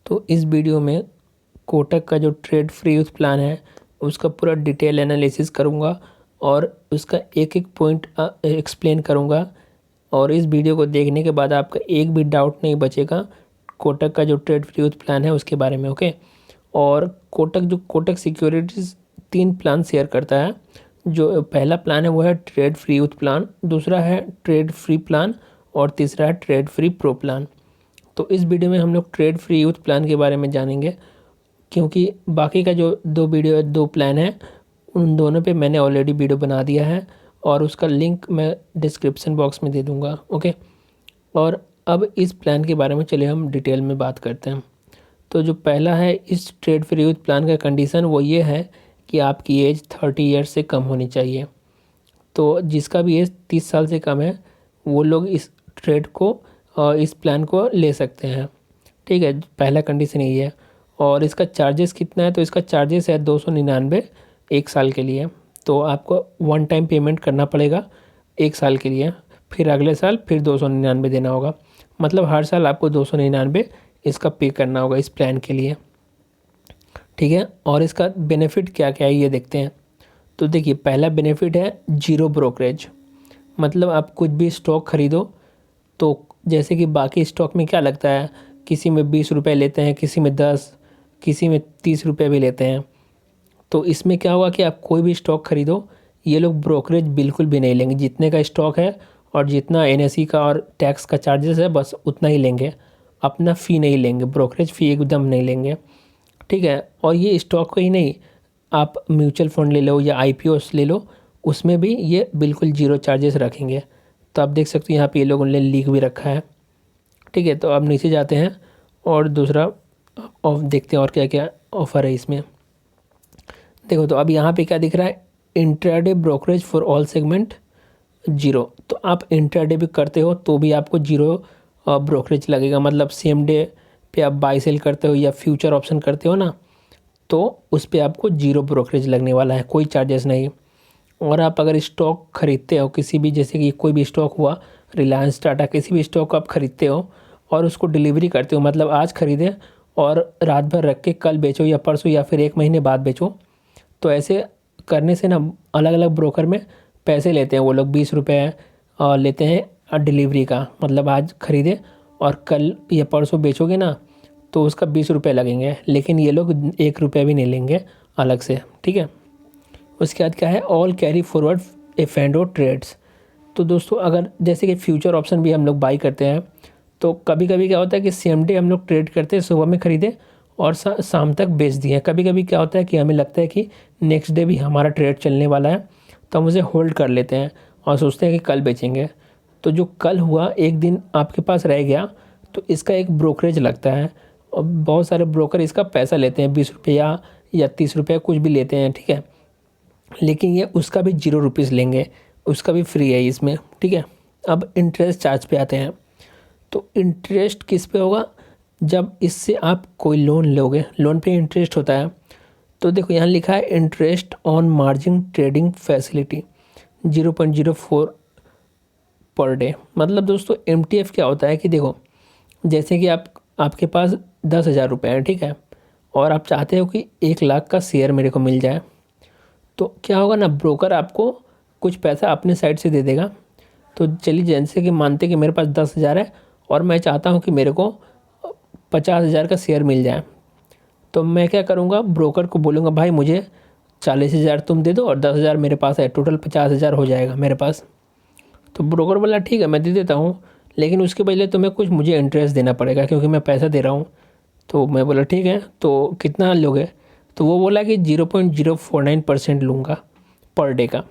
तो इस वीडियो में कोटक का जो ट्रेड फ्री यूथ प्लान है उसका पूरा डिटेल एनालिसिस करूँगा और उसका एक एक पॉइंट एक्सप्लेन करूँगा। और इस वीडियो को देखने के बाद आपका एक भी डाउट नहीं बचेगा कोटक का जो ट्रेड फ्री यूथ प्लान है उसके बारे में। ओके। और कोटक सिक्योरिटीज़ 3 प्लान शेयर करता है। जो पहला प्लान है वो है ट्रेड फ्री यूथ प्लान, दूसरा है ट्रेड फ्री प्लान और तीसरा है ट्रेड फ्री प्रो प्लान। तो इस वीडियो में हम लोग ट्रेड फ्री यूथ प्लान के बारे में जानेंगे, क्योंकि बाकी का जो 2 प्लान है उन दोनों पे मैंने ऑलरेडी वीडियो बना दिया है और उसका लिंक मैं डिस्क्रिप्शन बॉक्स में दे दूँगा। ओके। और अब इस प्लान के बारे में चलिए हम डिटेल में बात करते हैं। तो जो पहला है इस ट्रेड फ्री यूथ प्लान का कंडीशन वो ये है कि आपकी एज 30 ईयर्स से कम होनी चाहिए। तो जिसका भी एज 30 साल से कम है वो लोग इस ट्रेड को इस प्लान को ले सकते हैं। ठीक है, पहला कंडीशन यही है। और इसका चार्जेस कितना है, तो इसका चार्जेस है 299 1 साल के लिए। तो आपको वन टाइम पेमेंट करना पड़ेगा 1 साल के लिए, फिर अगले साल फिर 299 देना होगा। मतलब हर साल आपको 299 इसका पे करना होगा इस प्लान के लिए। ठीक है। और इसका बेनिफिट क्या क्या है ये देखते हैं। तो देखिए, पहला बेनिफिट है जीरो ब्रोकरेज। मतलब आप कुछ भी स्टॉक खरीदो तो जैसे कि बाकी स्टॉक में क्या लगता है, किसी में 20 रुपये लेते हैं, किसी में 10, किसी में 30 रुपये भी लेते हैं। तो इसमें क्या होगा कि आप कोई भी स्टॉक खरीदो, ये लोग ब्रोकरेज बिल्कुल भी नहीं लेंगे। जितने का स्टॉक है और जितना एनएसई का और टैक्स का चार्जेस है बस उतना ही लेंगे, अपना फ़ी नहीं लेंगे, ब्रोकरेज फ़ी एकदम नहीं लेंगे। ठीक है। और ये स्टॉक को ही नहीं, आप म्यूचुअल फंड ले लो या आईपीओस ले लो, उसमें भी ये बिल्कुल जीरो चार्जेस रखेंगे। तो आप देख सकते हो यहाँ पे ये लोगों ने लिख भी रखा है। ठीक है। तो अब नीचे जाते हैं और दूसरा ऑफ देखते हैं और क्या क्या ऑफ़र है इसमें। देखो, तो अब यहाँ पे क्या दिख रहा है, intraday brokerage for all segment zero. तो आप इंट्राडे भी करते हो तो भी आपको जीरो ब्रोकरेज लगेगा। मतलब सेम डे पे आप बाई सेल करते हो या फ्यूचर ऑप्शन करते हो ना, तो उस पर आपको जीरो ब्रोकरेज लगने वाला है, कोई चार्जेस नहीं। और आप अगर स्टॉक खरीदते हो किसी भी, जैसे कि कोई भी स्टॉक हुआ, रिलायंस, टाटा, किसी भी स्टॉक को आप खरीदते हो और उसको डिलीवरी करते हो, मतलब आज खरीदे और रात भर रख के कल बेचो या परसों या फिर 1 महीने बाद बेचो, तो ऐसे करने से ना अलग अलग ब्रोकर में पैसे लेते हैं वो लोग। 20 रुपये लेते हैं डिलीवरी का। मतलब आज खरीदे और कल या परसों बेचोगे ना तो उसका 20 रुपये लगेंगे, लेकिन ये लोग 1 रुपया भी नहीं लेंगे अलग से। ठीक है। उसके बाद क्या है, all carry forward F&O trades. तो दोस्तों, अगर जैसे कि फ्यूचर ऑप्शन भी हम लोग बाई करते हैं तो कभी कभी क्या होता है कि सेम डे हम लोग ट्रेड करते हैं, सुबह में खरीदे और शाम तक बेच दिए। कभी कभी क्या होता है कि हमें लगता है कि नेक्स्ट डे भी हमारा ट्रेड चलने वाला है, तो हम उसे होल्ड कर लेते हैं और सोचते हैं कि कल बेचेंगे। तो जो कल हुआ एक दिन आपके पास रह गया तो इसका एक ब्रोकरेज लगता है और बहुत सारे ब्रोकर इसका पैसा लेते हैं, 20 रुपया या 30 रुपया कुछ भी लेते हैं। ठीक है। लेकिन ये उसका भी 0 रुपीज़ लेंगे, उसका भी फ्री है इसमें। ठीक है। अब इंटरेस्ट चार्ज पे आते हैं। तो इंटरेस्ट किस पे होगा, जब इससे आप कोई लोन लोगे, लोन पे इंटरेस्ट होता है। तो देखो यहाँ लिखा है interest on margin trading facility 0.04 per day. मतलब दोस्तों MTF क्या होता है कि देखो, जैसे कि आपके पास 10,000 रुपये हैं, ठीक है, और आप चाहते हो कि 1 लाख का शेयर मेरे को मिल जाए, तो क्या होगा ना, ब्रोकर आपको कुछ पैसा अपने साइड से दे देगा। तो चलिए जैसे कि मानते कि मेरे पास 10,000 है और मैं चाहता हूँ कि मेरे को 50,000 का शेयर मिल जाए, तो मैं क्या करूँगा, ब्रोकर को बोलूँगा भाई मुझे 40,000 तुम दे दो और 10,000 मेरे पास है, टोटल 50,000 हो जाएगा मेरे पास। तो ब्रोकर बोला ठीक है मैं दे देता हूँ, लेकिन उसके बदले तुम्हें कुछ मुझे इंटरेस्ट देना पड़ेगा क्योंकि मैं पैसा दे रहा हूँ। तो मैं बोला ठीक है, तो कितना लोगे, तो वो बोला कि 0.049% लूँगा पर डे का।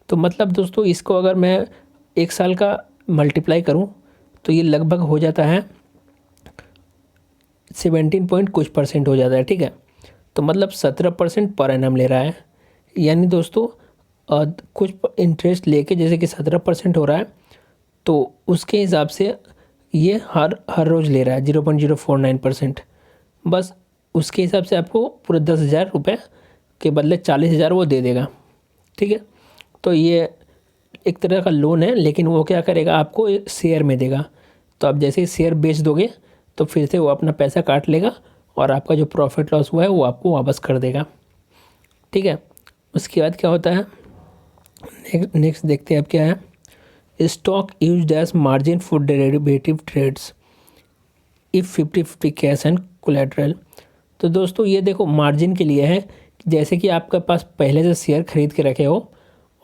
तो मतलब दोस्तों इसको अगर मैं 1 साल का मल्टीप्लाई करूँ तो ये लगभग हो जाता है 17 पॉइंट कुछ % हो जाता है। ठीक है। तो मतलब 17% पर एनम ले रहा है। यानी दोस्तों कुछ इंटरेस्ट लेके जैसे कि 17% हो रहा है, तो उसके हिसाब से ये हर रोज़ ले रहा है 0.049%। बस उसके हिसाब से आपको पूरे 10,000 रुपये के बदले 40,000 वो दे देगा। ठीक है। तो ये एक तरह का लोन है, लेकिन वो क्या करेगा, आपको एक शेयर में देगा। तो आप जैसे ही शेयर बेच दोगे तो फिर से वो अपना पैसा काट लेगा और आपका जो प्रॉफिट लॉस हुआ है वो आपको वापस कर देगा। ठीक है, उसके बाद क्या होता है, नेक्स्ट देखते हैं अब क्या है। Stock used as margin for derivative trades if 50-50 cash and collateral. तो दोस्तों ये देखो मार्जिन के लिए है, जैसे कि आपके पास पहले से शेयर खरीद के रखे हो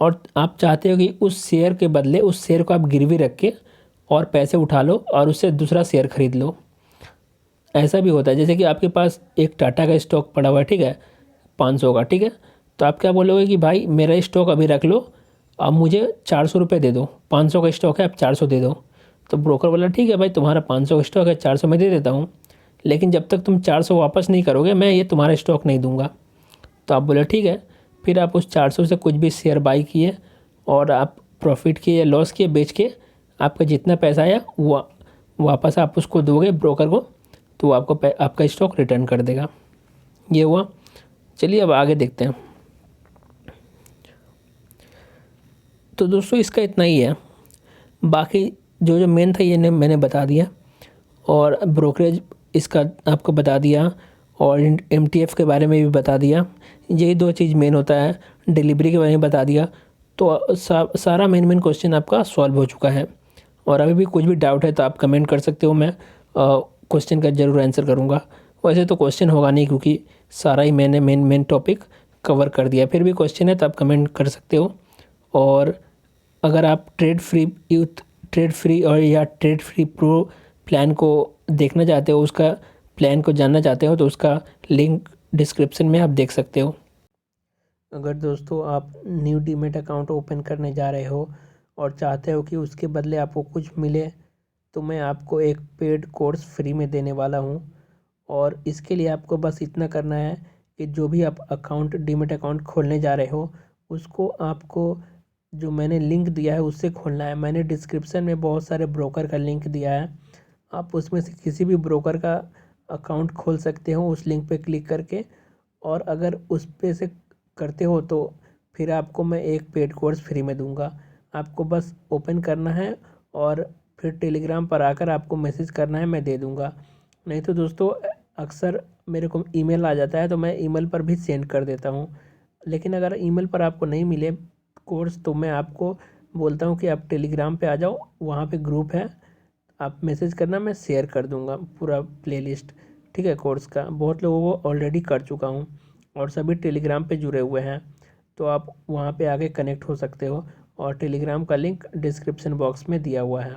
और आप चाहते हो कि उस शेयर के बदले उस शेयर को आप गिरवी रख के और पैसे उठा लो और उससे दूसरा शेयर खरीद लो। ऐसा भी होता है, जैसे कि आपके पास एक टाटा का स्टॉक पड़ा हुआ है, ठीक है, 500 का, ठीक है, तो आप क्या बोलोगे कि भाई मेरा स्टॉक अभी रख लो, अब मुझे 400 रुपये दे दो, 500 का स्टॉक है, आप 400 दे दो। तो ब्रोकर बोला ठीक है भाई, तुम्हारा 500 का स्टॉक है, 400 मैं दे देता हूँ, लेकिन जब तक तुम 400 वापस नहीं करोगे मैं ये तुम्हारा स्टॉक नहीं दूंगा। तो आप बोले ठीक है, फिर आप उस 400 से कुछ भी शेयर बाई किए और आप प्रॉफिट किए या लॉस किए, बेच के आपका जितना पैसा आया वो वापस आप उसको दोगे ब्रोकर को, तो वो आपको आपका स्टॉक रिटर्न कर देगा। ये हुआ। चलिए अब आगे देखते हैं। तो दोस्तों इसका इतना ही है, बाकी जो जो मेन था ये मैंने बता दिया, और ब्रोकरेज इसका आपको बता दिया, और MTF के बारे में भी बता दिया। यही दो चीज़ मेन होता है। डिलीवरी के बारे में बता दिया। तो सारा मेन क्वेश्चन आपका सॉल्व हो चुका है। और अभी भी कुछ भी डाउट है तो आप कमेंट कर सकते हो, मैं क्वेश्चन का ज़रूर आंसर करूँगा। वैसे तो क्वेश्चन होगा नहीं क्योंकि सारा ही मैंने मेन टॉपिक कवर कर दिया, फिर भी क्वेश्चन है तो आप कमेंट कर सकते हो। और अगर आप ट्रेड फ्री और या ट्रेड फ्री प्रो प्लान को देखना चाहते हो, उसका प्लान को जानना चाहते हो, तो उसका लिंक डिस्क्रिप्शन में आप देख सकते हो। अगर दोस्तों आप न्यू डीमेट अकाउंट ओपन करने जा रहे हो और चाहते हो कि उसके बदले आपको कुछ मिले, तो मैं आपको एक पेड कोर्स फ्री में देने वाला हूँ। और इसके लिए आपको बस इतना करना है कि जो भी आप डीमेट अकाउंट खोलने जा रहे हो, उसको आपको जो मैंने लिंक दिया है उससे खोलना है। मैंने डिस्क्रिप्शन में बहुत सारे ब्रोकर का लिंक दिया है, आप उसमें से किसी भी ब्रोकर का अकाउंट खोल सकते हो उस लिंक पे क्लिक करके। और अगर उस पे से करते हो तो फिर आपको मैं एक पेड कोर्स फ्री में दूंगा। आपको बस ओपन करना है और फिर टेलीग्राम पर आकर आपको मैसेज करना है, मैं दे दूंगा। नहीं तो दोस्तों अक्सर मेरे को ईमेल आ जाता है तो मैं ईमेल पर भी सेंड कर देता हूँ। लेकिन अगर ईमेल पर आपको नहीं मिले कोर्स तो मैं आपको बोलता हूँ कि आप टेलीग्राम पे आ जाओ, वहाँ पे ग्रुप है, आप मैसेज करना, मैं शेयर कर दूंगा पूरा प्लेलिस्ट। ठीक है, कोर्स का बहुत लोगों को ऑलरेडी कर चुका हूँ और सभी टेलीग्राम पे जुड़े हुए हैं, तो आप वहाँ पे आगे कनेक्ट हो सकते हो। और टेलीग्राम का लिंक डिस्क्रिप्शन बॉक्स में दिया हुआ है।